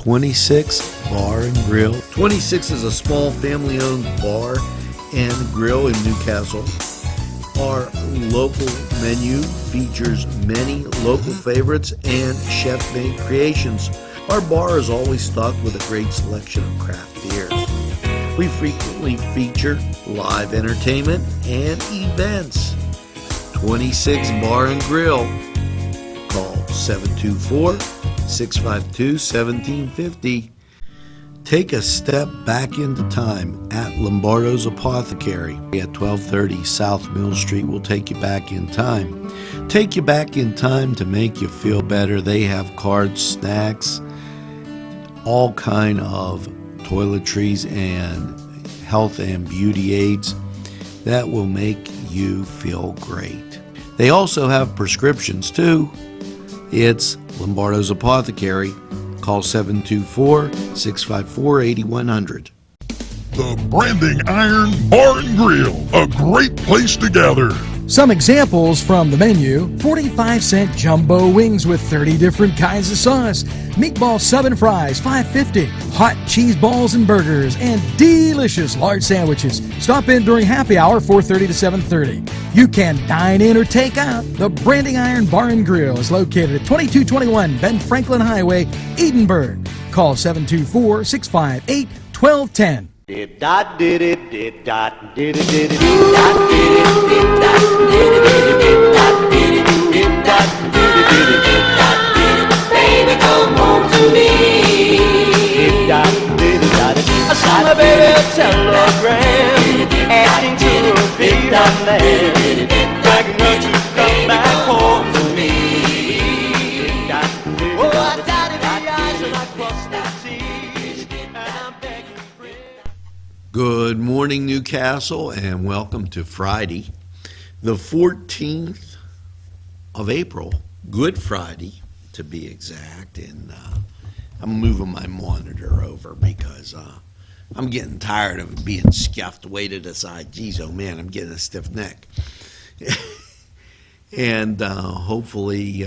26 Bar and Grill. 26 is a small family-owned bar and grill in Newcastle. Our local menu features many local favorites and chef-made creations. Our bar is always stocked with a great selection of craft beers. We frequently feature live entertainment and events. 26 Bar and Grill. Call 724-652-1750. Take a step back into time at Lombardo's Apothecary at 1230 South Mill Street. Will take you back in time. Take you back in time to make you feel better. They have cards, snacks, all kind of toiletries and health and beauty aids that will make you feel great. They also have prescriptions too. It's Lombardo's Apothecary. Call 724-654-8100. The Branding Iron Bar and Grill, a great place to gather. Some examples from the menu: 45-cent jumbo wings with 30 different kinds of sauce, meatball sub and fries, $5.50, hot cheese balls and burgers, and delicious large sandwiches. Stop in during happy hour, 4:30 to 7:30. You can dine in or take out. The Branding Iron Bar and Grill is located at 2221 Ben Franklin Highway, Edinburgh. Call 724-658-1210. Baby, come home to me. I saw my baby a telegram asking to be my man, begging her to come back home to me. Oh, I dotted the I's and I crossed the T's, and I'm begging a friend. Good morning, Newcastle, and welcome to Friday, the 14th of April, Good Friday to be exact. And I'm moving my monitor over because I'm getting tired of being scuffed way to the side. Geez, oh man, I'm getting a stiff neck. And hopefully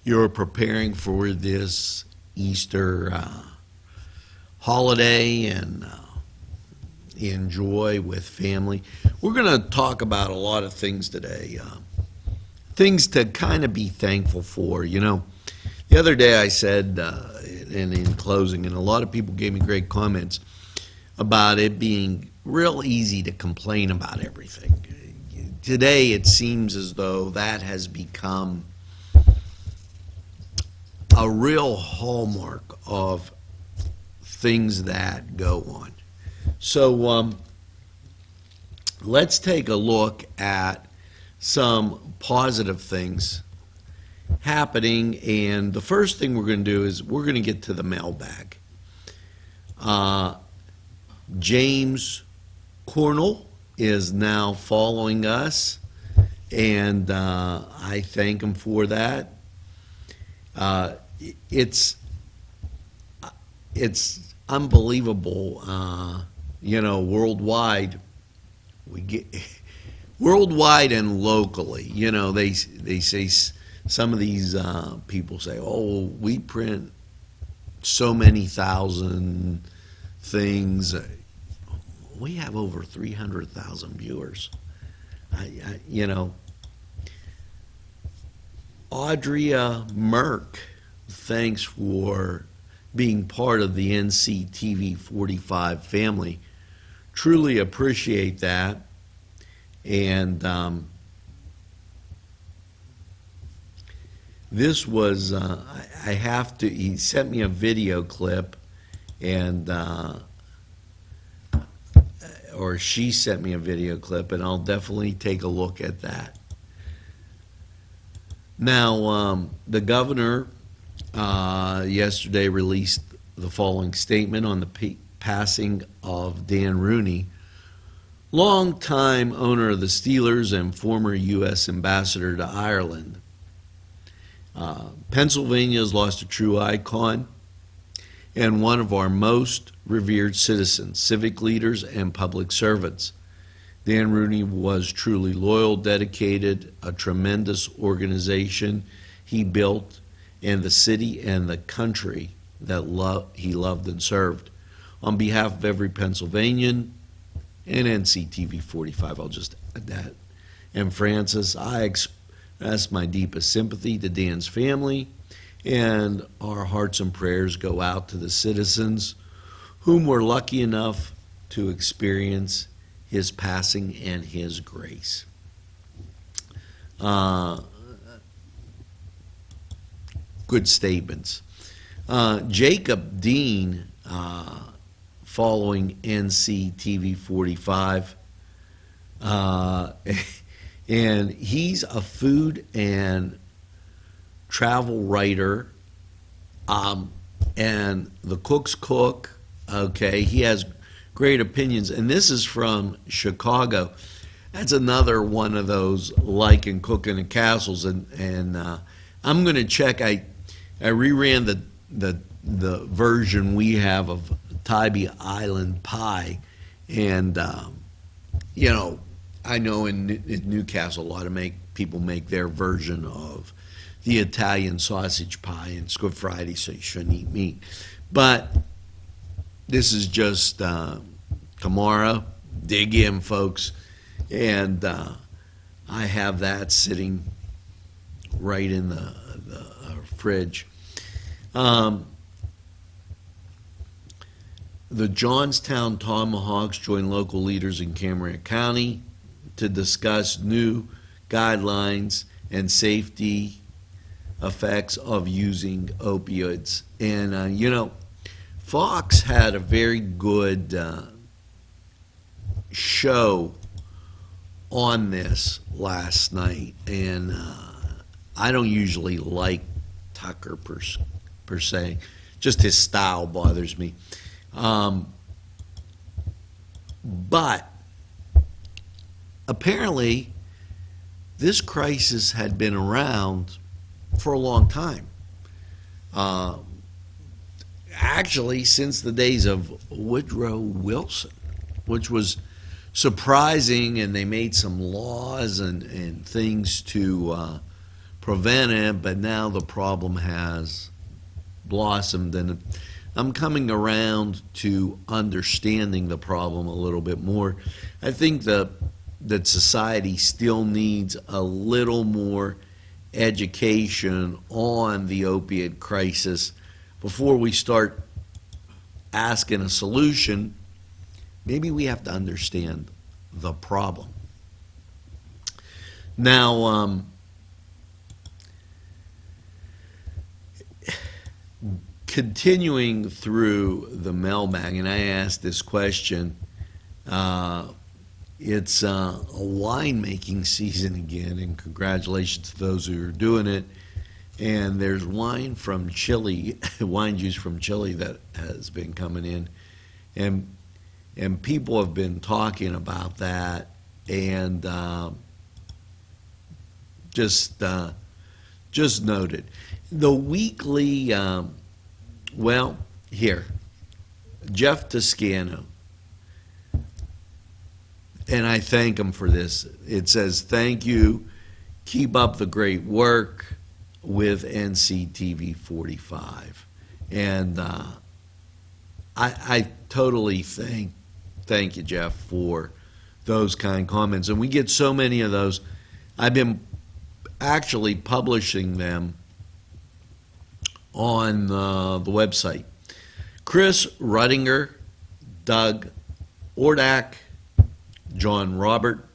you're preparing for this Easter holiday and enjoy with family. We're going to talk about a lot of things today, things to kind of be thankful for. You know, the other day I said, and in closing, and a lot of people gave me great comments about it being real easy to complain about everything. Today it seems as though that has become a real hallmark of things that go on. So let's take a look at some positive things happening, and the first thing we're going to do is we're going to get to the mailbag. James Cornell is now following us, and I thank him for that. It's unbelievable. You know, worldwide, we get worldwide and locally. You know, they say some of these people say, "Oh, we print so many thousand things." We have over 300,000 viewers. You know, Audria Merck, thanks for being part of the NCTV45 family. Truly appreciate that. And this was, I have to, he sent me a video clip, and, or she sent me a video clip, and I'll definitely take a look at that. Now, the governor yesterday released the following statement on the passing of Dan Rooney, longtime owner of the Steelers and former U.S. ambassador to Ireland. Pennsylvania has lost a true icon and one of our most revered citizens, civic leaders, and public servants. Dan Rooney was truly loyal, dedicated, a tremendous organization he built, and the city and the country that he loved and served. On behalf of every Pennsylvanian and NCTV 45, I'll just add that, and Francis, I express my deepest sympathy to Dan's family, and our hearts and prayers go out to the citizens whom were lucky enough to experience his passing and his grace. Good statements. Jacob Dean, following NCTV 45, and he's a food and travel writer, and the cook's cook. Okay, he has great opinions, and this is from Chicago. That's another one of those like in Cooking at Castles, and I'm going to check. I reran the version we have of Tybee Island pie, and you know, I know in Newcastle a lot of people make their version of the Italian sausage pie, and it's Good Friday, so you shouldn't eat meat. But this is just tomorrow. Dig in, folks. And I have that sitting right in the fridge. The Johnstown Tomahawks join local leaders in Cameron County to discuss new guidelines and safety effects of using opioids. And, you know, Fox had a very good show on this last night, and I don't usually like Tucker per se. Just his style bothers me. But apparently this crisis had been around for a long time. Actually, since the days of Woodrow Wilson, which was surprising, and they made some laws and things to prevent it, but now the problem has blossomed, and I'm coming around to understanding the problem a little bit more. I think that society still needs a little more education on the opiate crisis before we start asking a solution. Maybe we have to understand the problem. Now, continuing through the mailbag, and I asked this question, it's a winemaking season again, and congratulations to those who are doing it. And there's wine from Chile, wine juice from Chile that has been coming in, and people have been talking about that, and just noted the weekly. Well, here, Jeff Toscano, and I thank him for this. It says, "Thank you, keep up the great work with NCTV 45." And I totally thank you, Jeff, for those kind comments. And we get so many of those. I've been actually publishing them on the website. Chris Ruttinger, Doug Ordak, John Robert,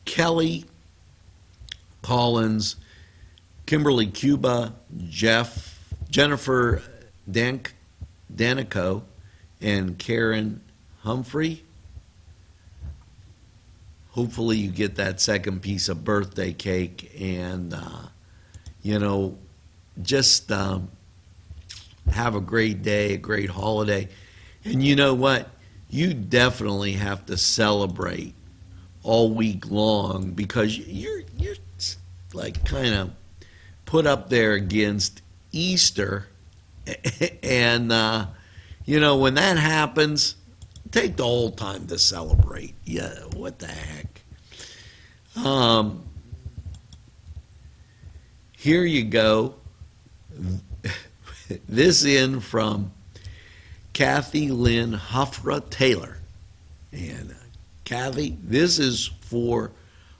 Kelly Collins, Kimberly Cuba, Jennifer Danico, and Karen Humphrey. Hopefully you get that second piece of birthday cake, and you know, just have a great day, a great holiday. And you know what? You definitely have to celebrate all week long, because you're like kind of put up there against Easter. And you know, when that happens, take the whole time to celebrate. Yeah, what the heck. Here you go. this in from Kathy Lynn Huffra Taylor. And Kathy, this is for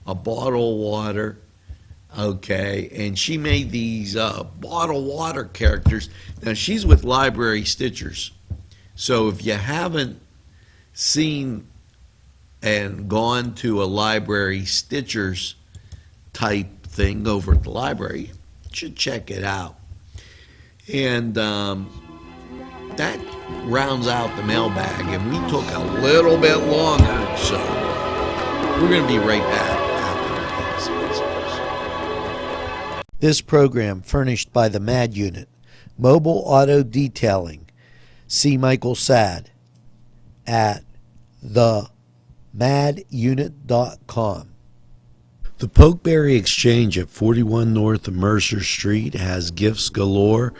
a bottle of water, okay? And she made these bottled water characters. Now, she's with Library Stitchers. So if you haven't seen and gone to a Library Stitchers type thing over at the library, you should check it out. And that rounds out the mailbag, and we took a little bit longer, so we're going to be right back after these messages. This program furnished by the MAD Unit, Mobile Auto Detailing. See Michael Sad at themadunit.com. The Pokeberry Exchange at 41 North Mercer Street has gifts galore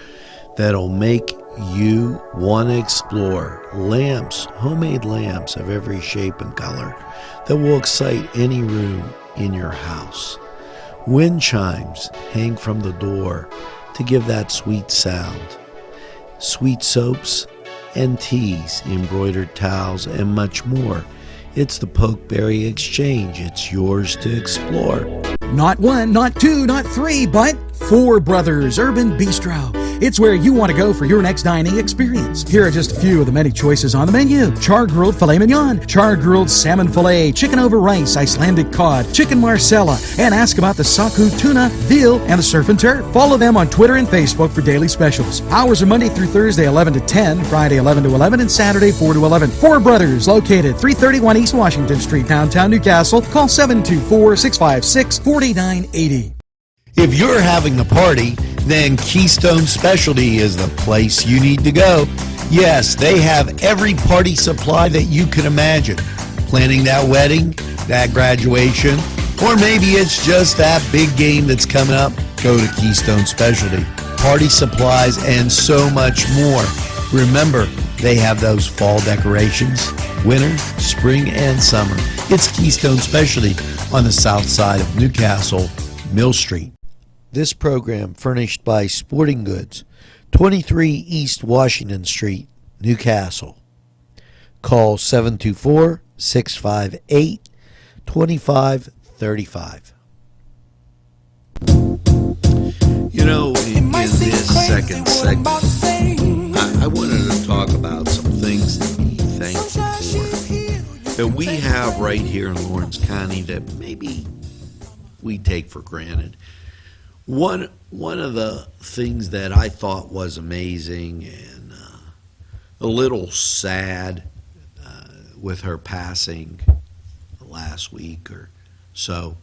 that'll make you want to explore. Lamps, homemade lamps of every shape and color that will excite any room in your house. Wind chimes hang from the door to give that sweet sound. Sweet soaps and teas, embroidered towels, and much more. It's the Pokeberry Exchange. It's yours to explore. Not one, not two, not three, but Four Brothers Urban Bistro. It's where you want to go for your next dining experience. Here are just a few of the many choices on the menu. Char-grilled filet mignon, char-grilled salmon filet, chicken over rice, Icelandic cod, chicken marsala, and ask about the saku tuna, veal, and the surf and turf. Follow them on Twitter and Facebook for daily specials. Hours are Monday through Thursday 11 to 10, Friday 11 to 11, and Saturday 4 to 11. Four Brothers, located 331 East Washington Street, downtown Newcastle. Call 724-656-4980. If you're having a party, then Keystone Specialty is the place you need to go. Yes, they have every party supply that you can imagine. Planning that wedding, that graduation, or maybe it's just that big game that's coming up, go to Keystone Specialty. Party supplies and so much more. Remember, they have those fall decorations, winter, spring, and summer. It's Keystone Specialty on the south side of Newcastle, Mill Street. This program furnished by Sporting Goods, 23 East Washington Street, Newcastle. Call 724-658-2535. You know, in this second segment, I wanted to talk about some things to be thankful for that we have right here in Lawrence County that maybe we take for granted. One of the things that I thought was amazing and a little sad with her passing last week or so,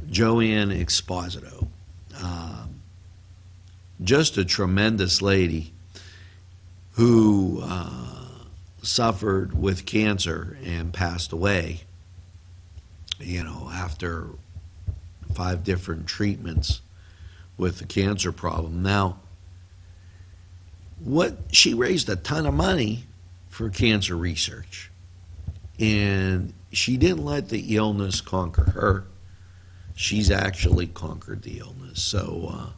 Joanne Exposito, just a tremendous lady who suffered with cancer and passed away, after 5 different treatments with the cancer problem. Now, she raised a ton of money for cancer research, and she didn't let the illness conquer her. She's actually conquered the illness. So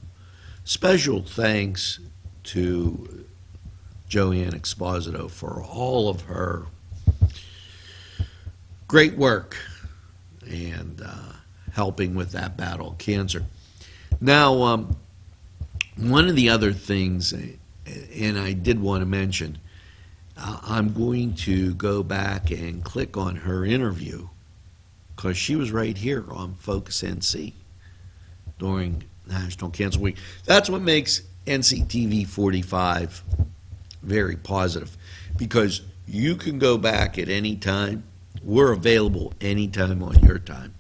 special thanks to Joanne Exposito for all of her great work and helping with that battle of cancer. Now, one of the other things, and I did want to mention, I'm going to go back and click on her interview because she was right here on Focus NC during National Cancer Week. That's what makes NCTV45 very positive, because you can go back at any time. We're available anytime on your time.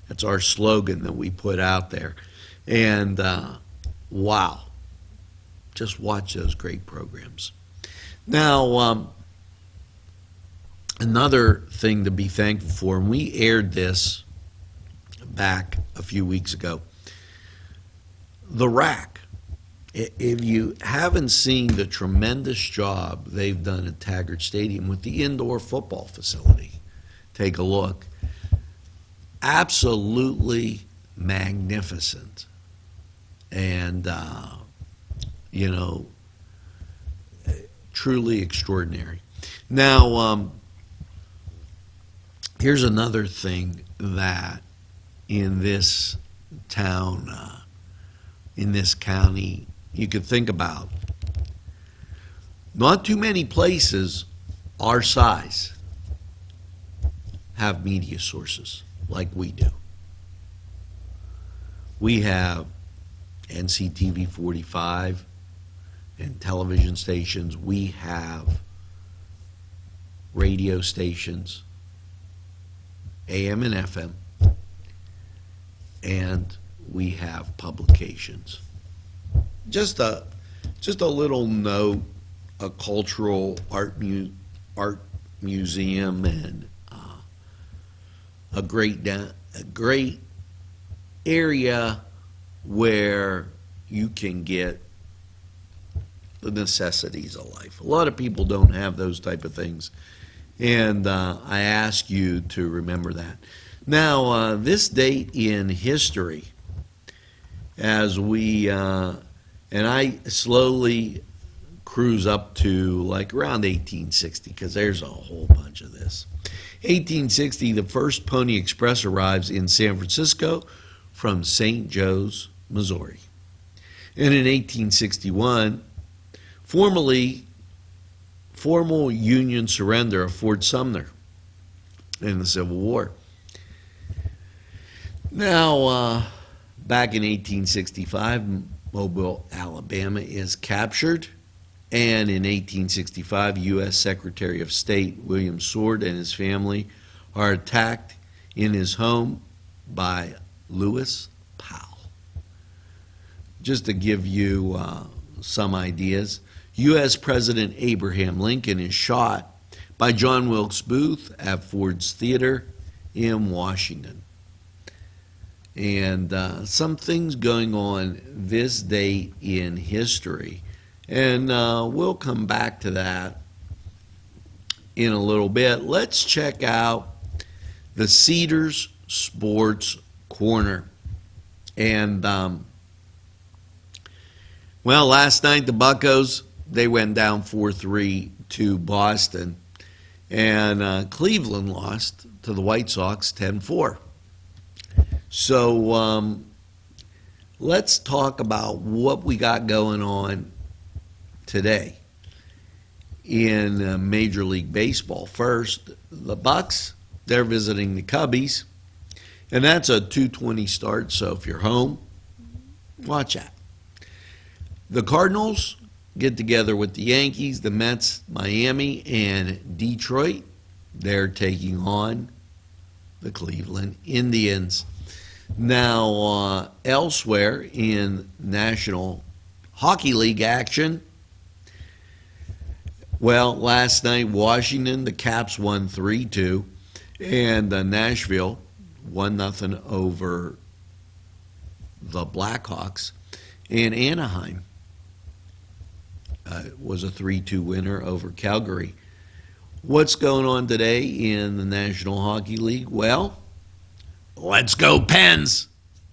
That's our slogan that we put out there. And wow, just watch those great programs. Now, another thing to be thankful for, and we aired this back a few weeks ago, the RAC. If you haven't seen the tremendous job they've done at Taggart Stadium with the indoor football facility, take a look. Absolutely magnificent. And you know, truly extraordinary. Now, here's another thing that in this town, in this county, you could think about. Not too many places our size have media sources like we do. We have NCTV45 and television stations. We have radio stations, AM and FM, and we have publications. Just a little note: a cultural art museum and a great area where you can get the necessities of life. A lot of people don't have those type of things, and I ask you to remember that. Now, this date in history, as we and I slowly cruise up to like around 1860, because there's a whole bunch of this. 1860, the first Pony Express arrives in San Francisco from St. Joe's, Missouri. And in 1861, formal Union surrender of Fort Sumner in the Civil War. Now, back in 1865, Mobile, Alabama is captured. And in 1865, U.S. Secretary of State William Seward and his family are attacked in his home by Lewis Powell. Just to give you some ideas, U.S. President Abraham Lincoln is shot by John Wilkes Booth at Ford's Theater in Washington. And some things going on this day in history. And we'll come back to that in a little bit. Let's check out the Cedars Sports Corner. And, well, last night the Buccos, they went down 4-3 to Boston. And Cleveland lost to the White Sox 10-4. So let's talk about what we got going on today in Major League Baseball. First, the Bucks, they're visiting the Cubbies, and that's a 2:20 start, so if you're home, watch that. The Cardinals get together with the Yankees, the Mets, Miami, and Detroit. They're taking on the Cleveland Indians. Now, elsewhere in National Hockey League action, well, last night, Washington, the Caps won 3-2, and Nashville 1-0 over the Blackhawks, and Anaheim was a 3-2 winner over Calgary. What's going on today in the National Hockey League? Well, let's go Pens!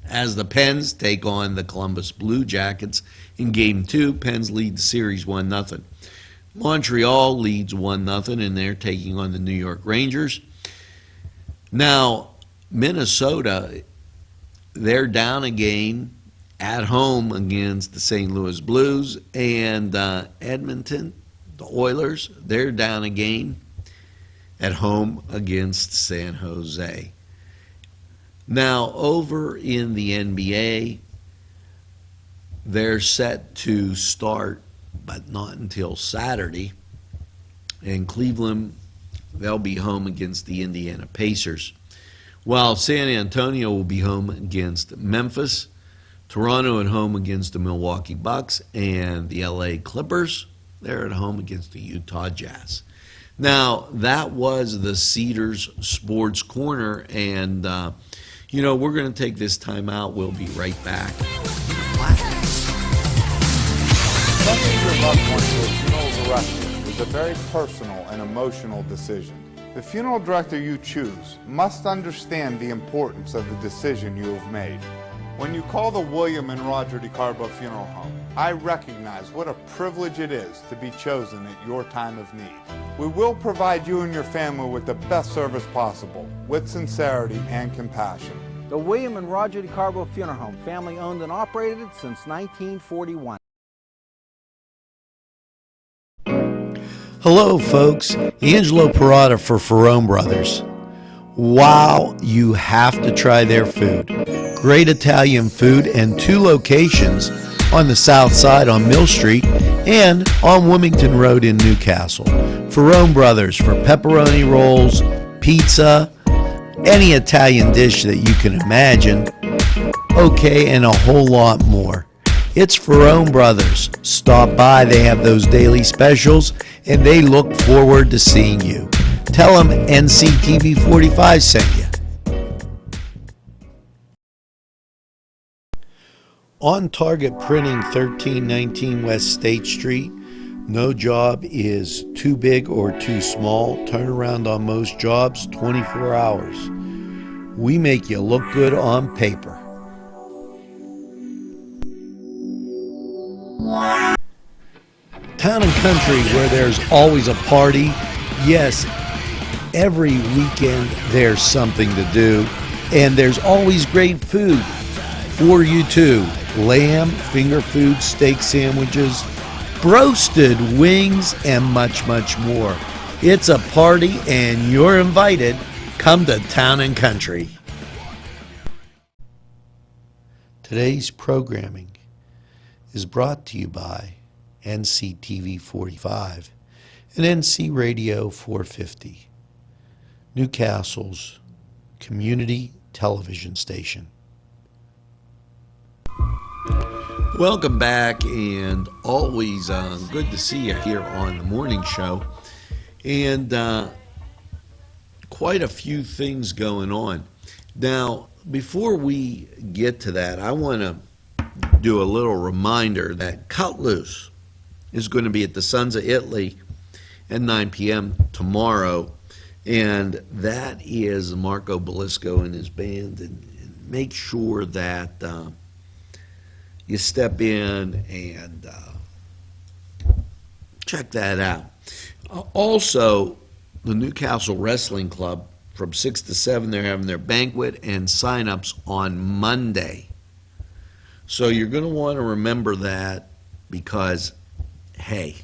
As the Pens take on the Columbus Blue Jackets in Game 2, Pens lead the series 1-0. Montreal leads 1-0, and they're taking on the New York Rangers. Now, Minnesota, they're down a game at home against the St. Louis Blues, and Edmonton, the Oilers, they're down a game at home against San Jose. Now, over in the NBA, they're set to start, but not until Saturday. And Cleveland, they'll be home against the Indiana Pacers, while San Antonio will be home against Memphis, Toronto at home against the Milwaukee Bucks, and the LA Clippers, they're at home against the Utah Jazz. Now, that was the Cedars Sports Corner, and we're going to take this time out. We'll be right back. Sending your loved one to a funeral director is a very personal and emotional decision. The funeral director you choose must understand the importance of the decision you have made. When you call the William and Roger DeCarbo Funeral Home, I recognize what a privilege it is to be chosen at your time of need. We will provide you and your family with the best service possible, with sincerity and compassion. The William and Roger DeCarbo Funeral Home, family owned and operated since 1941. Hello, folks. Angelo Parada for Ferrone Brothers. Wow, you have to try their food. Great Italian food and 2 locations on the south side on Mill Street and on Wilmington Road in Newcastle. Ferrone Brothers for pepperoni rolls, pizza, any Italian dish that you can imagine. Okay, and a whole lot more. It's Ferrone Brothers. Stop by, they have those daily specials, and they look forward to seeing you. Tell them NCTV45 sent you. On Target Printing, 1319 West State Street. No job is too big or too small. Turnaround on most jobs, 24 hours. We make you look good on paper. Town and country where there's always a party. Yes, every weekend there's something to do. And there's always great food for you too. Lamb, finger food, steak sandwiches, roasted wings, and much, much more. It's a party and you're invited. Come to Town and Country. Today's programming is brought to you by NCTV45 and NC Radio 450, Newcastle's community television station. Welcome back, and always good to see you here on the morning show. And quite a few things going on. Now, before we get to that, I want to do a little reminder that Cut Loose is going to be at the Sons of Italy at 9 p.m. tomorrow. And that is Marco Belisco and his band. And make sure that you step in and check that out. Also, the Newcastle Wrestling Club, from 6 to 7, they're having their banquet and sign-ups on Monday. So you're going to want to remember that because, hey,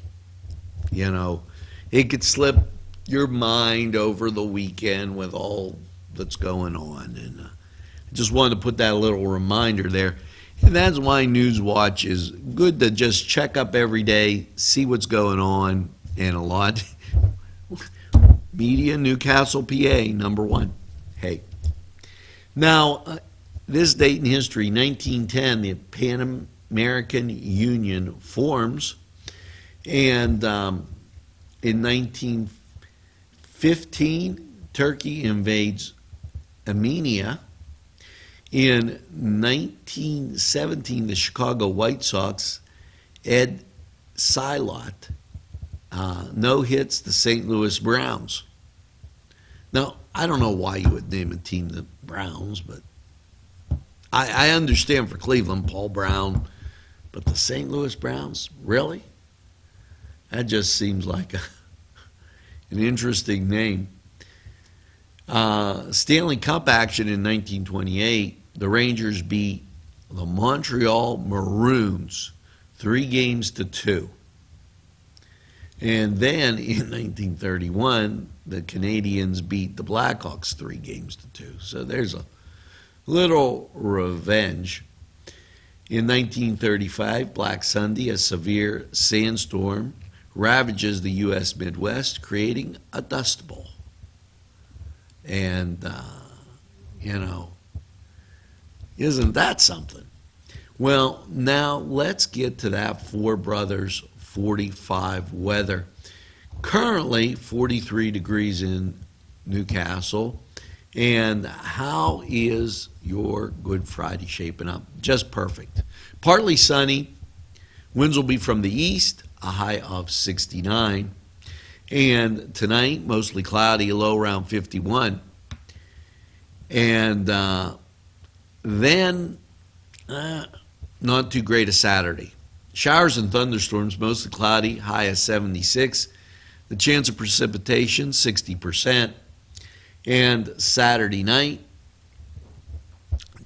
you know, it could slip your mind over the weekend with all that's going on. And I just wanted to put that little reminder there. And that's why Newswatch is good to just check up every day, see what's going on, and a lot. Media Newcastle, PA, #1. Hey. Now, this date in history, 1910, the Pan American Union forms. And in 1915, Turkey invades Armenia. In 1917, the Chicago White Sox, Ed Silot, no-hits the St. Louis Browns. Now, I don't know why you would name a team the Browns, but I understand for Cleveland, Paul Brown, but the St. Louis Browns, really? That just seems like an interesting name. Stanley Cup action in 1928, the Rangers beat the Montreal Maroons 3-2. And then in 1931, the Canadians beat the Blackhawks 3-2. So there's a little revenge. In 1935, Black Sunday, a severe sandstorm ravages the U.S. Midwest, creating a dust bowl. And, you know, isn't that something? Well, now let's get to that Four Brothers 45 weather. Currently 43 degrees in Newcastle. And how is your Good Friday shaping up? Just perfect. Partly sunny. Winds will be from the east, a high of 69. And tonight, mostly cloudy, a low around 51. And then, not too great a Saturday. Showers and thunderstorms, mostly cloudy, high of 76. The chance of precipitation, 60%. And Saturday night,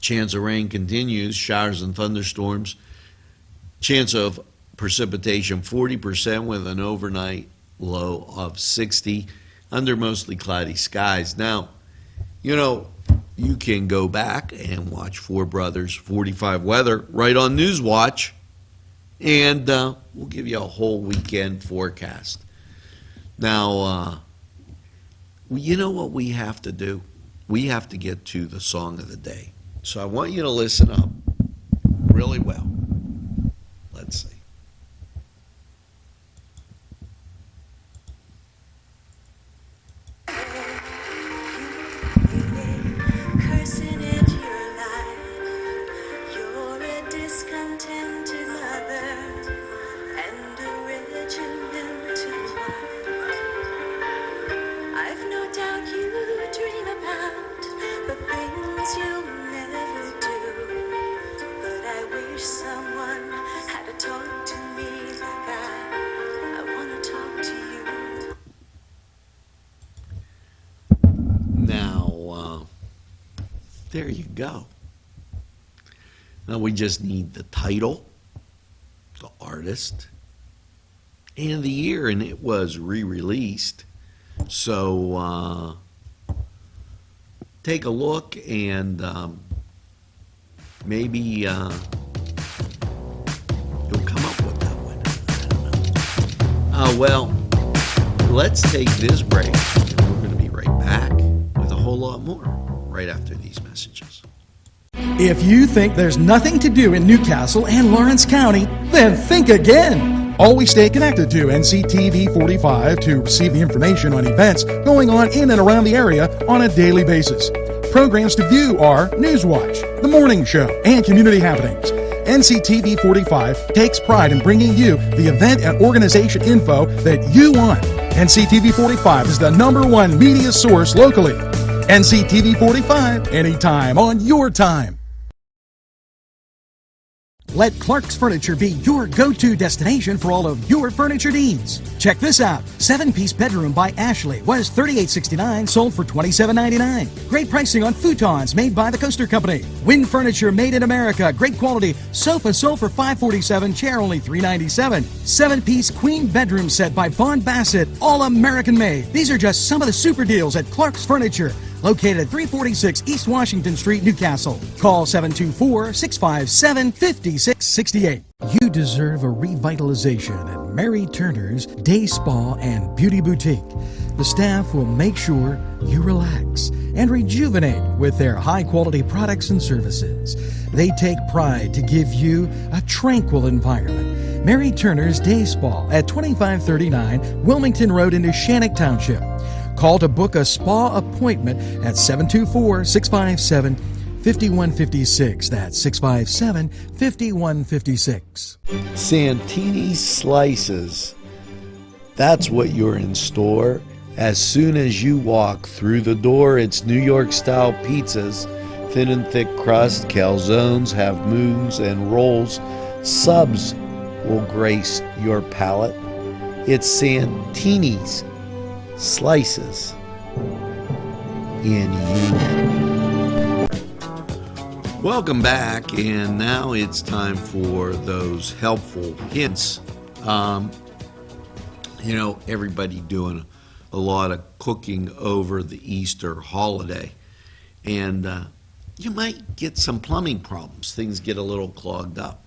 chance of rain continues, showers and thunderstorms. Chance of precipitation, 40%, with an overnight low of 60, under mostly cloudy skies. Now, you know, you can go back and watch Four Brothers 45 weather right on Newswatch, and we'll give you a whole weekend forecast. Now, you know what we have to do? We have to get to the song of the day. So I want you to listen up really well. Let's see. Cursing at your life, you're a discontented mother and a regimented wife. I've no doubt you dream about the things you'll never do, but I wish someone had to talk to me like I want to talk to you. Now, there you go. Now we just need the title, the artist, and the year, and it was re-released. So take a look, and maybe you'll come up with that one. I don't know. Well, let's take this break, and we're going to be right back with a whole lot more right after these messages. If you think there's nothing to do in Newcastle and Lawrence County, then think again. Always stay connected to NCTV45 to receive the information on events going on in and around the area on a daily basis. Programs to view are Newswatch, The Morning Show, and Community Happenings. NCTV45 takes pride in bringing you the event and organization info that you want. NCTV45 is the #1 media source locally. NCTV45, anytime on your time. Let Clark's Furniture be your go-to destination for all of your furniture needs. Check this out. 7-piece bedroom by Ashley was $38.69, sold for $27.99. Great pricing on futons made by the Coaster Company. Wing Furniture made in America. Great quality. Sofa sold for $547, chair only $397. 7-piece queen bedroom set by Vaughn Bassett, all American made. These are just some of the super deals at Clark's Furniture, located at 346 East Washington Street, Newcastle. Call 724-657-5668. You deserve a revitalization at Mary Turner's Day Spa and Beauty Boutique. The staff will make sure you relax and rejuvenate with their high-quality products and services. They take pride to give you a tranquil environment. Mary Turner's Day Spa at 2539 Wilmington Road in Shannock Township. Call to book a spa appointment at 724-657-5156. That's 657-5156. Santini's Slices. That's what you're in store. As soon as you walk through the door, it's New York-style pizzas, thin and thick crust, calzones, half moons, and rolls. Subs will grace your palate. It's Santini's Slices in you. Welcome back, and now it's time for those helpful hints. You know, everybody doing a lot of cooking over the Easter holiday, and you might get some plumbing problems. Things get a little clogged up.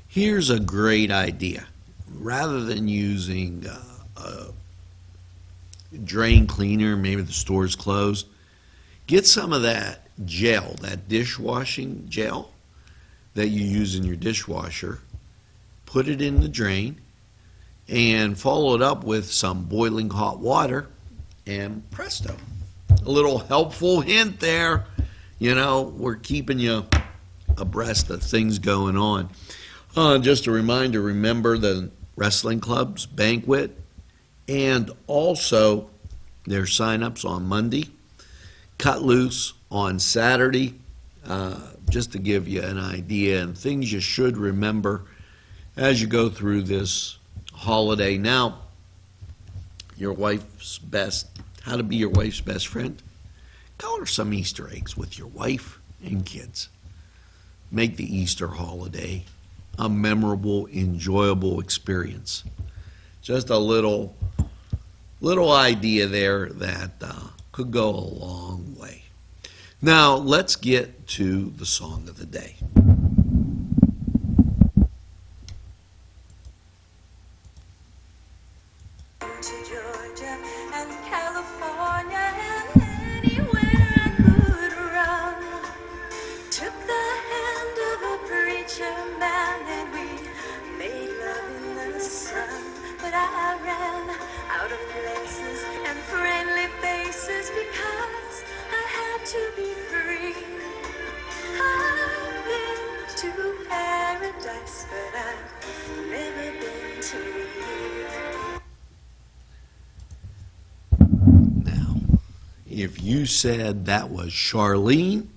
Here's a great idea. Rather than using a drain cleaner, maybe the store's closed, get some of that gel, that dishwashing gel that you use in your dishwasher, put it in the drain, and follow it up with some boiling hot water, and presto. A little helpful hint there. You know, we're keeping you abreast of things going on. Just a reminder, remember the wrestling club's banquet, and also their sign-ups on Monday, Cut Loose on Saturday, just to give you an idea, and things you should remember. as you go through this holiday. Now, how to be your wife's best friend? Color some Easter eggs with your wife and kids. Make the Easter holiday a memorable, enjoyable experience. Just a little idea there that could go a long way. Now, let's get to the song of the day. To Georgia and California and anywhere I could run. Took the hand of a preacher man and we made love in the sun. But I ran out of places and friendly faces because I had to be free. I've been to paradise, but I've never been to Eve. Now, if you said that was Charlene,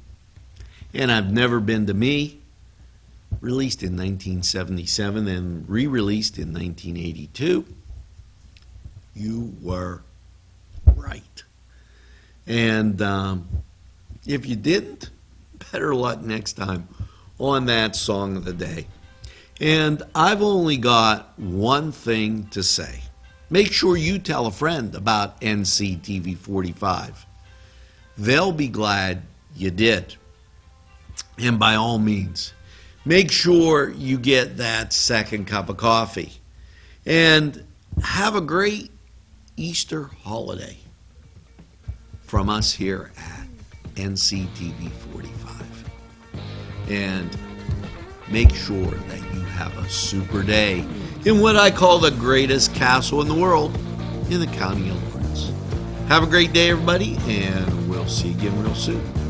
and I've Never Been to Me, released in 1977 and re-released in 1982, you were right. And if you didn't, better luck next time on that song of the day. And I've only got one thing to say. Make sure you tell a friend about NCTV45. They'll be glad you did. And by all means, make sure you get that second cup of coffee. And have a great Easter holiday from us here at NCTV45. And make sure that you have a super day in what I call the greatest castle in the world in the county of Lawrence. Have a great day, everybody, and we'll see you again real soon.